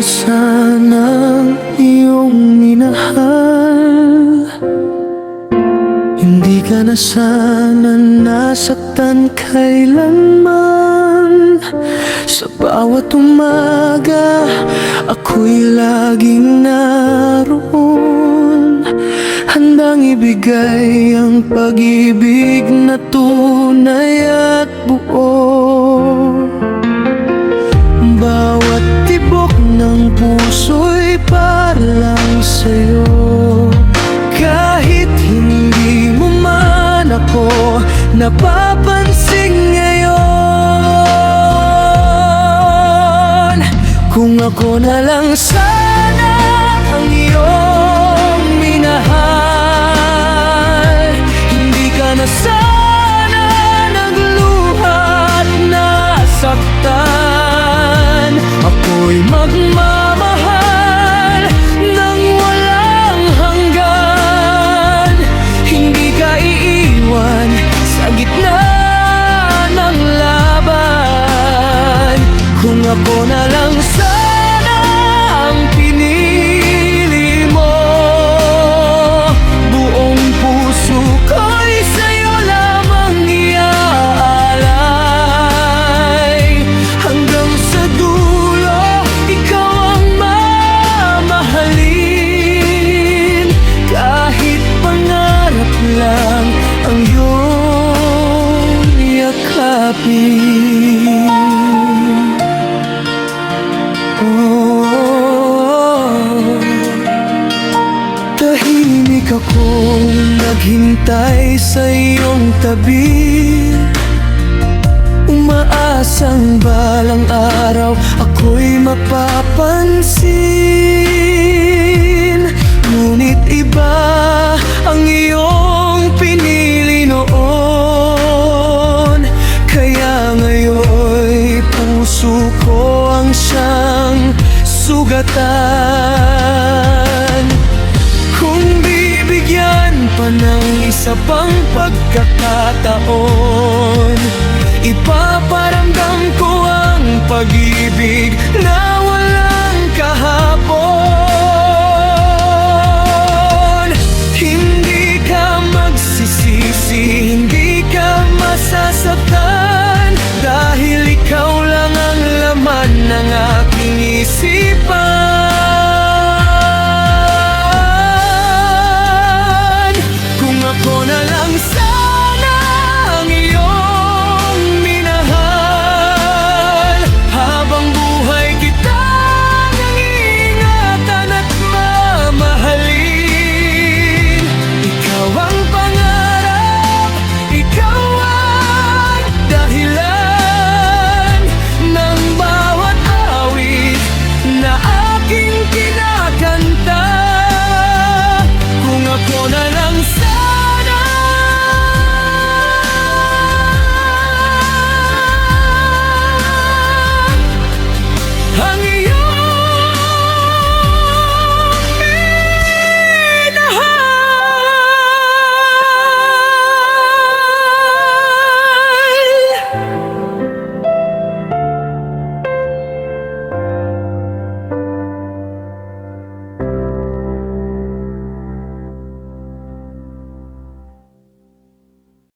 sanang iyong minahal. Hindi ka na sana nasaktan kailanman. Sa bawat umaga, ako'y laging naroon, handang ibigay ang pag-ibig na tunay at buo. Bawat tibok ng puso'y para lang sa'yo. Kahit hindi mo man ako napapansin ngayon, kung ako na lang sana ang iyong minahal, hindi ka na sana nagluha at nasaktan. Ako'y magmamahal nang walang hanggan. Hindi ka iiwan sa gitna ng laban. Kung ako na lang sana ang pinili mo, buong puso ko'y sa'yo lamang iaalay. Hanggang sa dulo, ikaw ang mamahalin. Kahit pangarap lang ang iyong yakapin. Tahimik akong naghintay sa iyong tabi, umaasang balang araw ako'y mapapansin. Ngunit iba ang iyong pinili noon, kaya ngayon'y puso ko ang siyang sugatan. Kung bibigyan pa ng isa pang pagkakataon, ipaparamdam ko ang pag-ibig na walang kahapon. Hindi ka magsisisi, hindi ka masasaktan, dahil ikaw lang ang laman ng aking isipan.